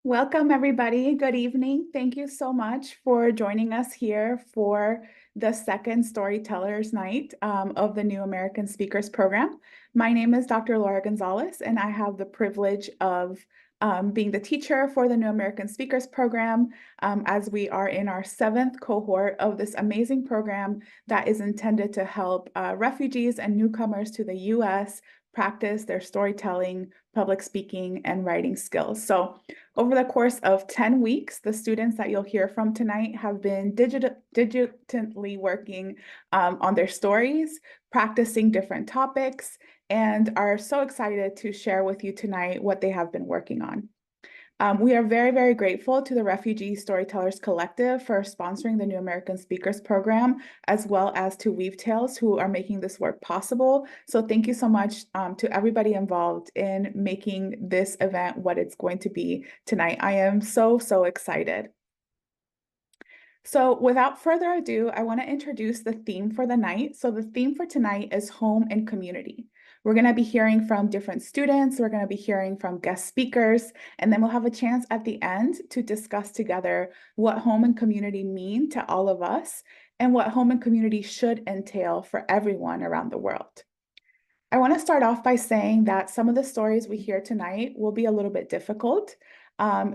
Welcome, everybody. Good evening. Thank you so much for joining us here for the second Storytellers Night of the New American Speakers Program. My name is Dr. Laura Gonzalez, and I have the privilege of being the teacher for the New American Speakers Program as we are in our 7th cohort of this amazing program that is intended to help refugees and newcomers to the U.S. practice their storytelling, public speaking, and writing skills. So over the course of 10 weeks, the students that you'll hear from tonight have been digitally working on their stories, practicing different topics, and are so excited to share with you tonight what they have been working on. We are very, very grateful to the Refugee Storytellers Collective for sponsoring the New American Speakers Program, as well as to Weave Tales, who are making this work possible. So thank you so much to everybody involved in making this event what it's going to be tonight. I am so, so excited. So without further ado, I want to introduce the theme for the night. So the theme for tonight is home and community. We're going to be hearing from different students. We're going to be hearing from guest speakers, and then we'll have a chance at the end to discuss together what home and community mean to all of us and what home and community should entail for everyone around the world. I want to start off by saying that some of the stories we hear tonight will be a little bit difficult.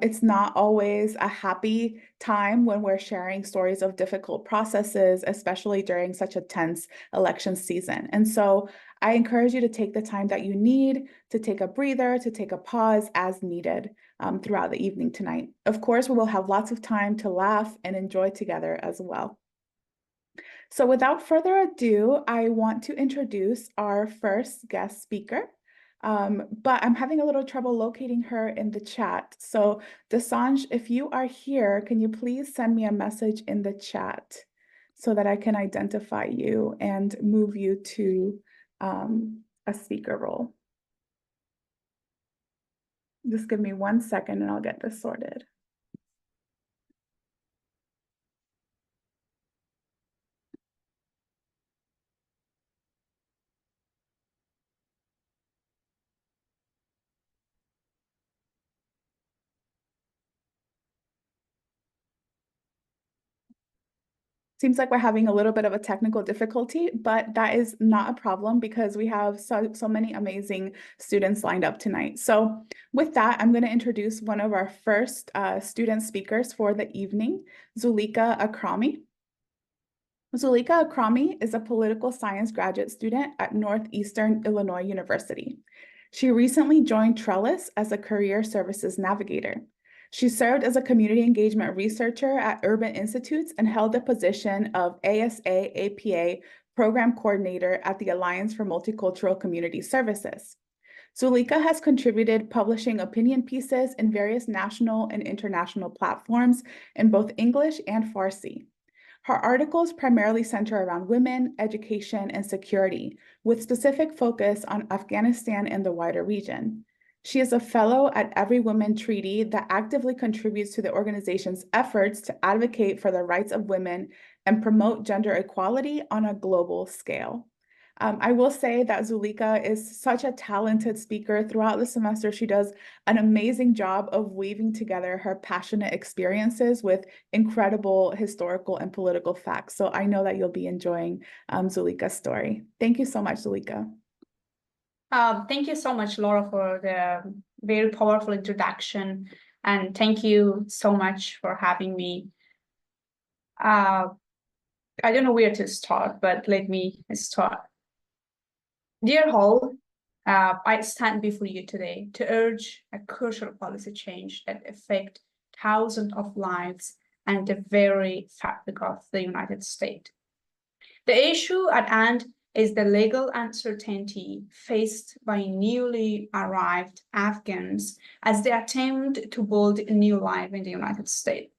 It's not always a happy time when we're sharing stories of difficult processes, especially during such a tense election season. And so I encourage you to take the time that you need, to take a breather, to take a pause as needed throughout the evening tonight. Of course, we will have lots of time to laugh and enjoy together as well. So without further ado, I want to introduce our first guest speaker. But I'm having a little trouble locating her in the chat. So Desange, if you are here, can you please send me a message in the chat so that I can identify you and move you to a speaker role? Just give me 1 second and I'll get this sorted. Seems like we're having a little bit of a technical difficulty, but that is not a problem because we have so many amazing students lined up tonight. So with that, I'm going to introduce one of our first student speakers for the evening, Zulikha Akrami. Zulikha Akrami is a political science graduate student at Northeastern Illinois University. She recently joined Trellis as a career services navigator. She served as a community engagement researcher at Urban Institutes and held the position of ASA/APA program coordinator at the Alliance for Multicultural Community Services. Zulikha has contributed publishing opinion pieces in various national and international platforms in both English and Farsi. Her articles primarily center around women, education, and security, with specific focus on Afghanistan and the wider region. She is a fellow at Every Woman Treaty that actively contributes to the organization's efforts to advocate for the rights of women and promote gender equality on a global scale. I will say that Zulikha is such a talented speaker. Throughout the semester, she does an amazing job of weaving together her passionate experiences with incredible historical and political facts. So I know that you'll be enjoying Zulikha's story. Thank you so much, Zulikha. Thank you so much, Laura, for the very powerful introduction. And thank you so much for having me. I don't know where to start, but let me start. Dear Hall, I stand before you today to urge a crucial policy change that affects thousands of lives and the very fabric of the United States. The issue at hand is the legal uncertainty faced by newly arrived Afghans as they attempt to build a new life in the United States.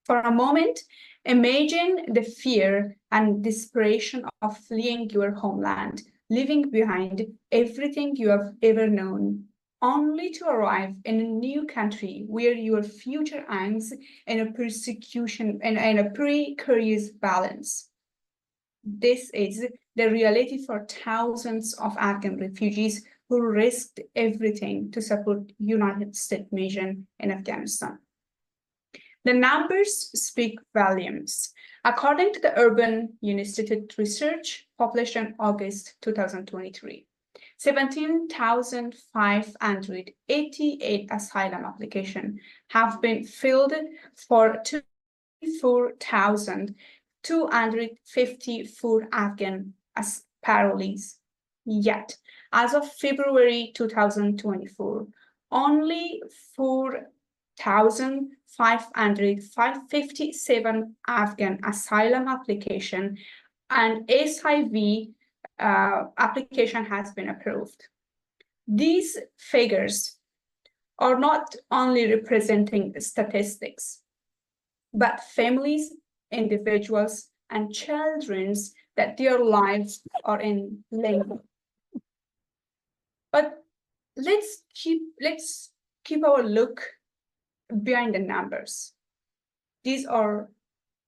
For a moment, imagine the fear and desperation of fleeing your homeland, leaving behind everything you have ever known, only to arrive in a new country where your future hangs in a persecution and a precarious balance. This is the reality for thousands of Afghan refugees who risked everything to support United States mission in Afghanistan. The numbers speak volumes. According to the Urban Institute research published in August 2023, 17,588 asylum applications have been filled for 24,254 Afghan parolees. Yet, as of February 2024, only 4,557 Afghan asylum application and SIV application has been approved. These figures are not only representing statistics, but families, individuals, and children's that their lives are in limbo. But let's keep our look behind the numbers. These are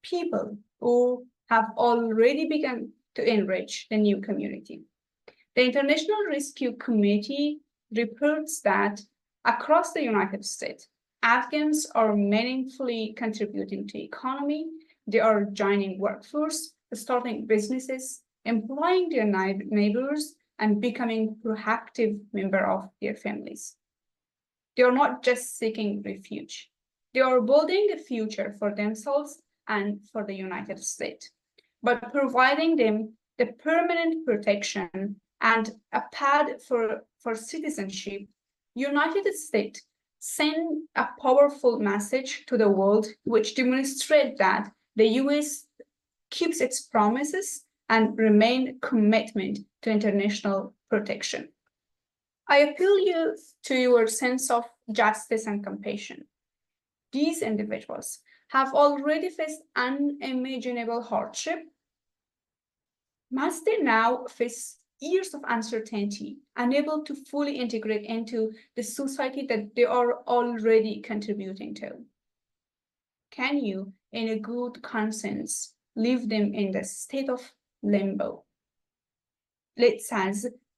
people who have already begun to enrich the new community. The International Rescue Committee reports that across the United States, Afghans are meaningfully contributing to the economy. They are joining workforce, starting businesses, employing their neighbors, and becoming proactive member of their families. They are not just seeking refuge. They are building a future for themselves and for the United States, but providing them the permanent protection and a path for citizenship. United States send a powerful message to the world, which demonstrates that the US keeps its promises and remain commitment to international protection. I appeal to your sense of justice and compassion. These individuals have already faced unimaginable hardship. Must they now face years of uncertainty, unable to fully integrate into the society that they are already contributing to? Can you, in a good conscience, leave them in the state of limbo? Let's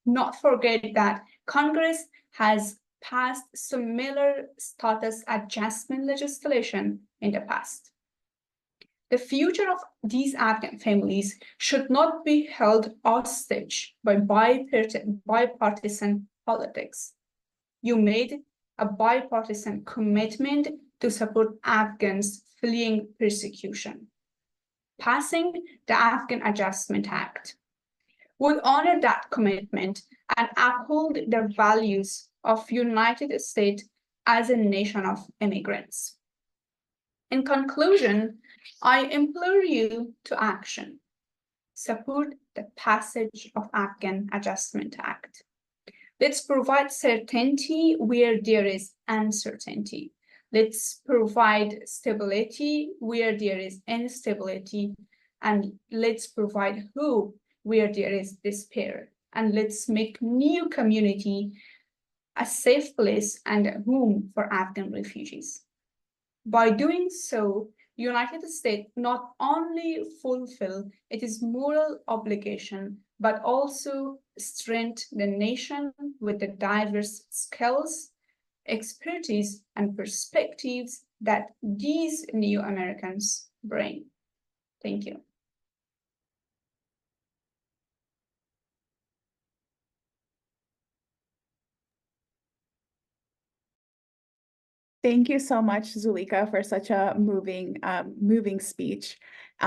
not forget that Congress has passed similar status adjustment legislation in the past. The future of these Afghan families should not be held hostage by bipartisan politics. You made a bipartisan commitment to support Afghans fleeing persecution. Passing the Afghan Adjustment Act would honor that commitment and uphold the values of United States as a nation of immigrants. In conclusion, I implore you to action. Support the passage of Afghan Adjustment Act. Let's provide certainty where there is uncertainty. Let's provide stability where there is instability. And let's provide hope where there is despair. And let's make new community a safe place and a home for Afghan refugees. By doing so, United States not only fulfill its moral obligation, but also strengthen the nation with the diverse skills, expertise, and perspectives that these new Americans bring. Thank you. Thank you so much, Zulikha, for such a moving speech.